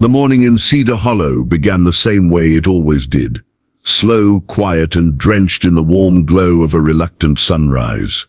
The morning in Cedar Hollow began the same way it always did. Slow, quiet, and drenched in the warm glow of a reluctant sunrise.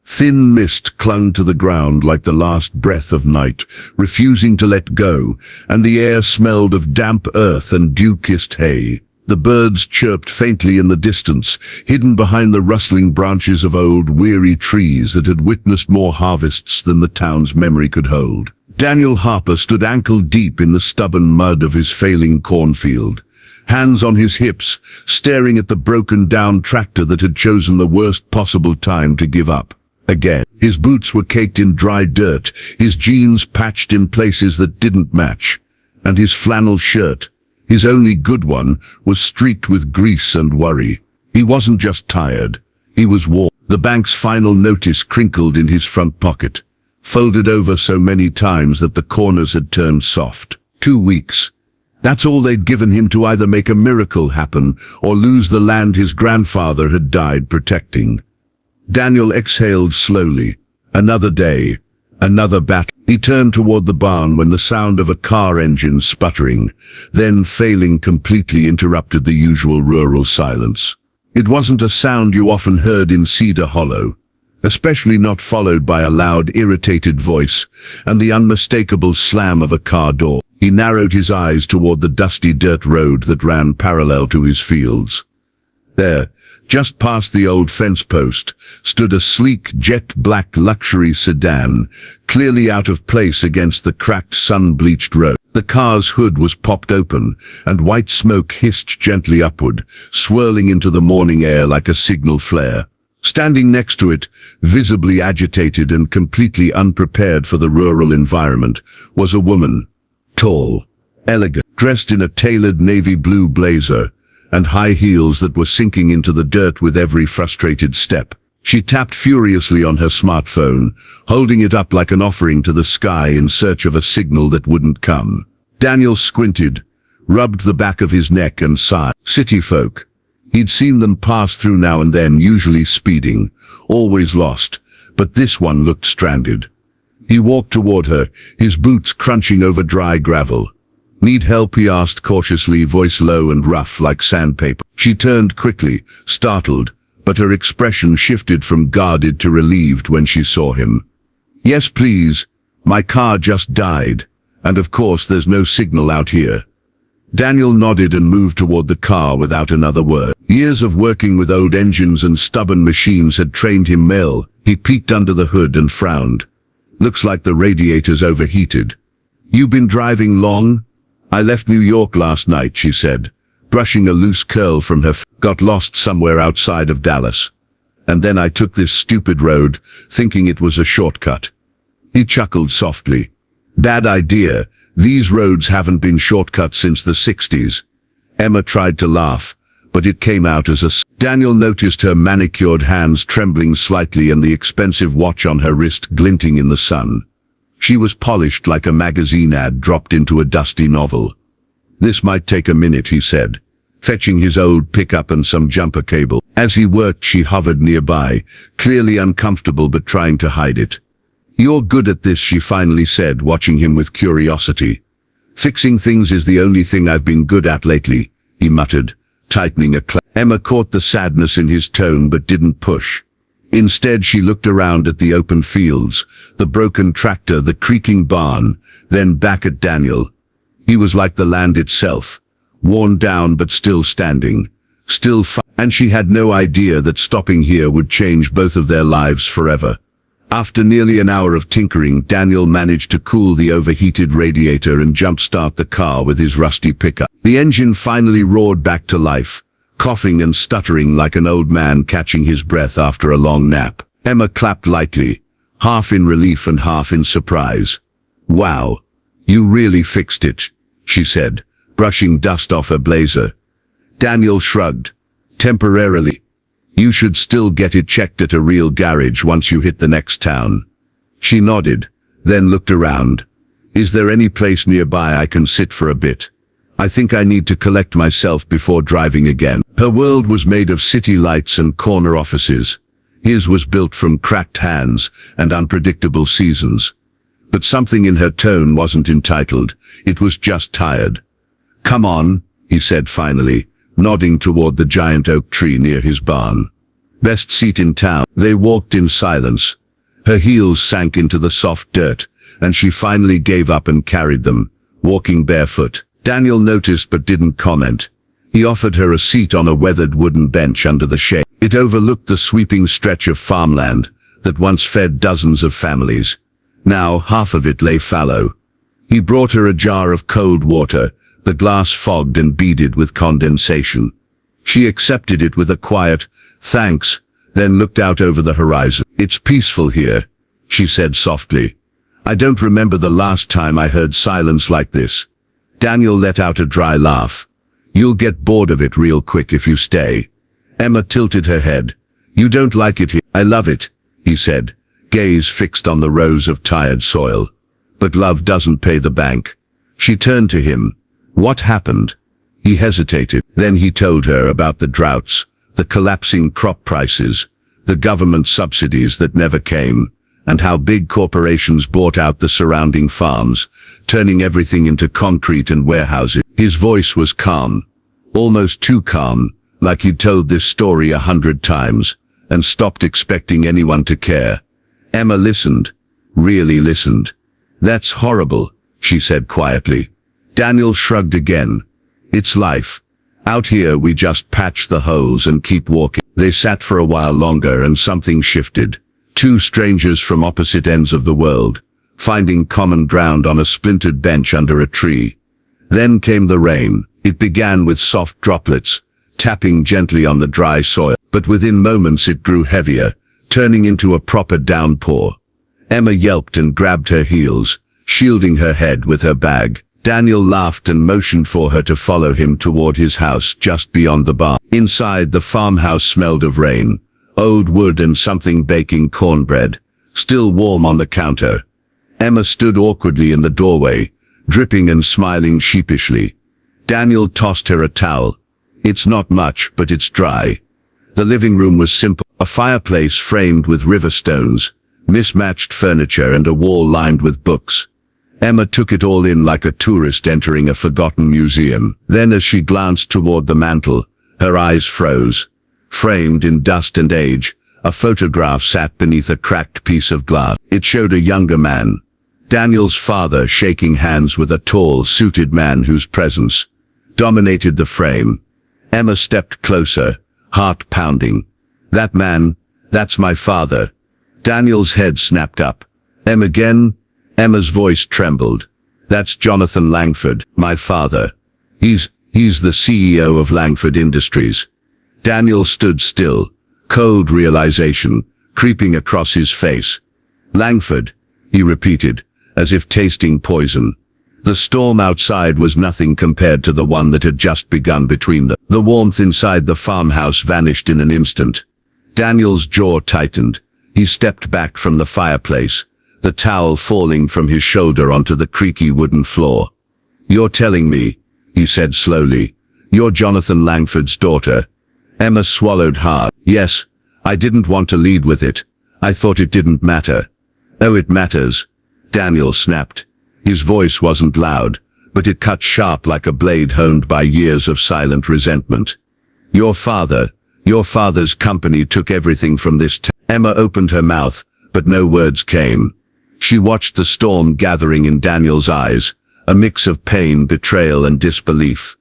Thin mist clung to the ground like the last breath of night, refusing to let go, and the air smelled of damp earth and dew-kissed hay. The birds chirped faintly in the distance, hidden behind the rustling branches of old, weary trees that had witnessed more harvests than the town's memory could hold. Daniel Harper stood ankle-deep in the stubborn mud of his failing cornfield, hands on his hips, staring at the broken-down tractor that had chosen the worst possible time to give up. Again, his boots were caked in dry dirt, his jeans patched in places that didn't match, and his flannel shirt, his only good one, was streaked with grease and worry. He wasn't just tired, he was worn. The bank's final notice crinkled in his front pocket, folded over so many times that the corners had turned soft. 2 weeks. That's all they'd given him to either make a miracle happen or lose the land his grandfather had died protecting. Daniel exhaled slowly. Another day, another battle. He turned toward the barn when the sound of a car engine sputtering, then failing completely, interrupted the usual rural silence. It wasn't a sound you often heard in Cedar Hollow, especially not followed by a loud, irritated voice and the unmistakable slam of a car door. He narrowed his eyes toward the dusty dirt road that ran parallel to his fields. There, just past the old fence post, stood a sleek, jet-black luxury sedan, clearly out of place against the cracked, sun-bleached road. The car's hood was popped open, and white smoke hissed gently upward, swirling into the morning air like a signal flare. Standing next to it, visibly agitated and completely unprepared for the rural environment, was a woman. Tall, elegant, dressed in a tailored navy blue blazer, and high heels that were sinking into the dirt with every frustrated step. She tapped furiously on her smartphone, holding it up like an offering to the sky in search of a signal that wouldn't come. Daniel squinted, rubbed the back of his neck and sighed. City folk. He'd seen them pass through now and then, usually speeding, always lost, but this one looked stranded. He walked toward her, his boots crunching over dry gravel. "Need help?" he asked cautiously, voice low and rough like sandpaper. She turned quickly, startled, but her expression shifted from guarded to relieved when she saw him. "Yes, please. My car just died, and of course there's no signal out here." Daniel nodded and moved toward the car without another word. Years of working with old engines and stubborn machines had trained him well. He peeked under the hood and frowned. "Looks like the radiator's overheated." "You been driving long?" "I left New York last night," she said, brushing a loose curl from her face. "Got lost somewhere outside of Dallas. And then I took this stupid road, thinking it was a shortcut." He chuckled softly. "Bad idea. These roads haven't been shortcuts since the 60s. Emma tried to laugh, but it came out as a... Daniel noticed her manicured hands trembling slightly and the expensive watch on her wrist glinting in the sun. She was polished like a magazine ad dropped into a dusty novel. "This might take a minute," he said, fetching his old pickup and some jumper cable. As he worked, she hovered nearby, clearly uncomfortable but trying to hide it. "You're good at this," she finally said, watching him with curiosity. "Fixing things is the only thing I've been good at lately," he muttered, tightening a clasp. Emma caught the sadness in his tone but didn't push. Instead, she looked around at the open fields, the broken tractor, the creaking barn, then back at Daniel. He was like the land itself, worn down but still standing, and she had no idea that stopping here would change both of their lives forever. After nearly an hour of tinkering, Daniel managed to cool the overheated radiator and jump-start the car with his rusty pickup. The engine finally roared back to life, coughing and stuttering like an old man catching his breath after a long nap. Emma clapped lightly, half in relief and half in surprise. "Wow, you really fixed it," she said, brushing dust off her blazer. Daniel shrugged. "Temporarily. You should still get it checked at a real garage once you hit the next town." She nodded, then looked around. "Is there any place nearby I can sit for a bit? I think I need to collect myself before driving again." Her world was made of city lights and corner offices. His was built from cracked hands and unpredictable seasons. But something in her tone wasn't entitled, it was just tired. "Come on," he said finally, nodding toward the giant oak tree near his barn. "Best seat in town." They walked in silence. Her heels sank into the soft dirt, and she finally gave up and carried them, walking barefoot. Daniel noticed but didn't comment. He offered her a seat on a weathered wooden bench under the shade. It overlooked the sweeping stretch of farmland that once fed dozens of families. Now half of it lay fallow. He brought her a jar of cold water, the glass fogged and beaded with condensation. She accepted it with a quiet, "Thanks," then looked out over the horizon. "It's peaceful here," she said softly. "I don't remember the last time I heard silence like this." Daniel let out a dry laugh. "You'll get bored of it real quick if you stay." Emma tilted her head. "You don't like it here." "I love it," he said, gaze fixed on the rows of tired soil. "But love doesn't pay the bank." She turned to him. "What happened?" He hesitated. Then he told her about the droughts, the collapsing crop prices, the government subsidies that never came, and how big corporations bought out the surrounding farms, turning everything into concrete and warehouses. His voice was calm, almost too calm, like he'd told this story 100 times, and stopped expecting anyone to care. Emma listened, really listened. "That's horrible," she said quietly. Daniel shrugged again. "It's life. Out here we just patch the holes and keep walking." They sat for a while longer and something shifted. Two strangers from opposite ends of the world, finding common ground on a splintered bench under a tree. Then came the rain. It began with soft droplets, tapping gently on the dry soil, but within moments it grew heavier, turning into a proper downpour. Emma yelped and grabbed her heels, shielding her head with her bag. Daniel laughed and motioned for her to follow him toward his house just beyond the barn. Inside, the farmhouse smelled of rain, old wood and something baking cornbread, still warm on the counter. Emma stood awkwardly in the doorway, dripping and smiling sheepishly. Daniel tossed her a towel. "It's not much, but it's dry." The living room was simple, a fireplace framed with river stones, mismatched furniture and a wall lined with books. Emma took it all in like a tourist entering a forgotten museum. Then as she glanced toward the mantel, her eyes froze. Framed in dust and age, a photograph sat beneath a cracked piece of glass. It showed a younger man, Daniel's father, shaking hands with a tall, suited man whose presence dominated the frame. Emma stepped closer, heart pounding. "That man, that's my father." Daniel's head snapped up. "Em again?" Emma's voice trembled. "That's Jonathan Langford, my father. He's the CEO of Langford Industries." Daniel stood still, cold realization creeping across his face. "Langford," he repeated, as if tasting poison. The storm outside was nothing compared to the one that had just begun between them. The warmth inside the farmhouse vanished in an instant. Daniel's jaw tightened. He stepped back from the fireplace, the towel falling from his shoulder onto the creaky wooden floor. "You're telling me," he said slowly, "you're Jonathan Langford's daughter?" Emma swallowed hard. "Yes, I didn't want to lead with it. I thought it didn't matter." "Oh, it matters," Daniel snapped. His voice wasn't loud, but it cut sharp like a blade honed by years of silent resentment. Your father's company took everything from this town." Emma opened her mouth, but no words came. She watched the storm gathering in Daniel's eyes, a mix of pain, betrayal, and disbelief.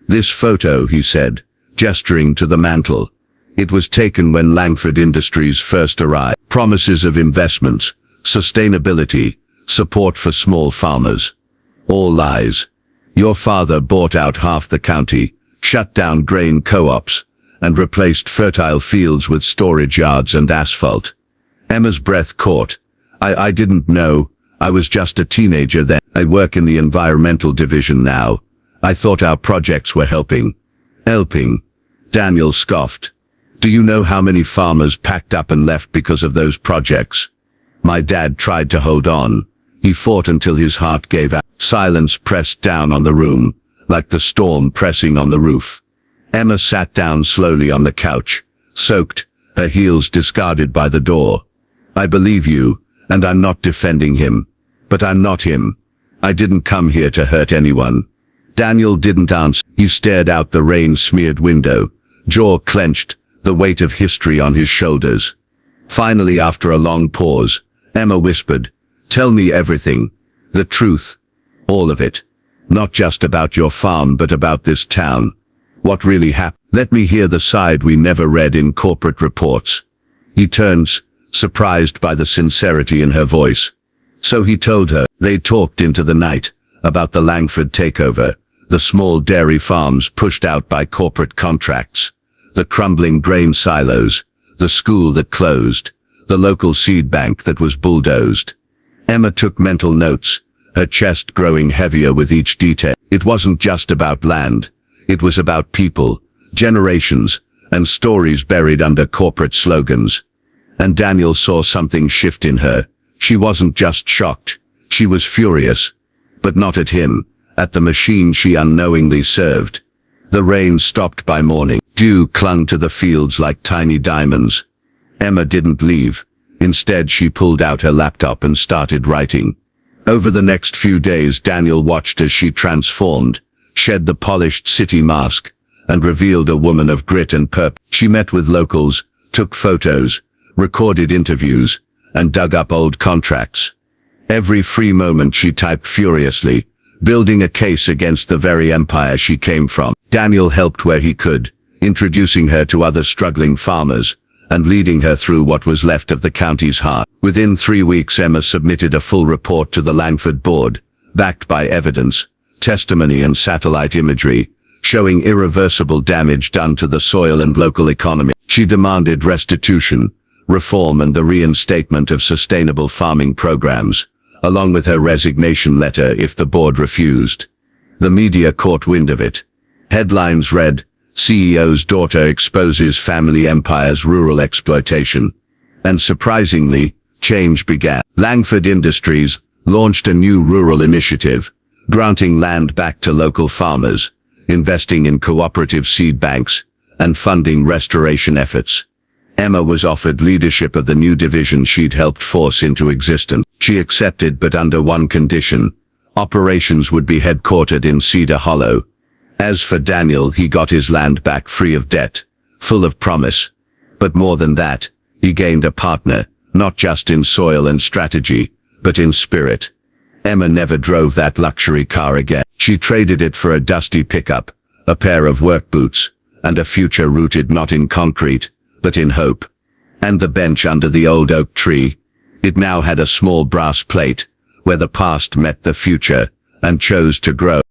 "This photo," he said, gesturing to the mantel. "It was taken when Langford Industries first arrived. Promises of investments, sustainability, support for small farmers. All lies. Your father bought out half the county, shut down grain co-ops, and replaced fertile fields with storage yards and asphalt." Emma's breath caught. I didn't know. I was just a teenager then. I work in the environmental division now. I thought our projects were helping." "Helping?" Daniel scoffed. "Do you know how many farmers packed up and left because of those projects? My dad tried to hold on. He fought until his heart gave out." Silence pressed down on the room, like the storm pressing on the roof. Emma sat down slowly on the couch, soaked, her heels discarded by the door. "I believe you, and I'm not defending him. But I'm not him. I didn't come here to hurt anyone. Daniel didn't answer. He stared out the rain-smeared window, jaw clenched, the weight of history on his shoulders. Finally, after a long pause, Emma whispered, "Tell me everything. The truth. All of it. Not just about your farm, but about this town. What really happened? Let me hear the side we never read in corporate reports." He turns, surprised by the sincerity in her voice. So he told her. They talked into the night, about the Langford takeover, the small dairy farms pushed out by corporate contracts, the crumbling grain silos, the school that closed, the local seed bank that was bulldozed. Emma took mental notes, her chest growing heavier with each detail. It wasn't just about land. It was about people, generations, and stories buried under corporate slogans. And Daniel saw something shift in her. She wasn't just shocked. She was furious. But not at him, at the machine she unknowingly served. The rain stopped by morning. Dew clung to the fields like tiny diamonds. Emma didn't leave. Instead, she pulled out her laptop and started writing. Over the next few days, Daniel watched as she transformed, shed the polished city mask, and revealed a woman of grit and purpose. She met with locals, took photos, recorded interviews, and dug up old contracts. Every free moment she typed furiously, building a case against the very empire she came from. Daniel helped where he could, introducing her to other struggling farmers, and leading her through what was left of the county's heart. Within 3 weeks, Emma submitted a full report to the Langford board, backed by evidence, testimony and satellite imagery, showing irreversible damage done to the soil and local economy. She demanded restitution, reform and the reinstatement of sustainable farming programs, along with her resignation letter if the board refused. The media caught wind of it. Headlines read, "CEO's daughter exposes family empire's rural exploitation." And surprisingly, change began. Langford Industries launched a new rural initiative, granting land back to local farmers, investing in cooperative seed banks, and funding restoration efforts. Emma was offered leadership of the new division she'd helped force into existence. She accepted, but under one condition: operations would be headquartered in Cedar Hollow. As for Daniel, he got his land back free of debt, full of promise. But more than that, he gained a partner, not just in soil and strategy, but in spirit. Emma never drove that luxury car again. She traded it for a dusty pickup, a pair of work boots, and a future rooted not in concrete, but in hope. And the bench under the old oak tree, it now had a small brass plate, where the past met the future, and chose to grow.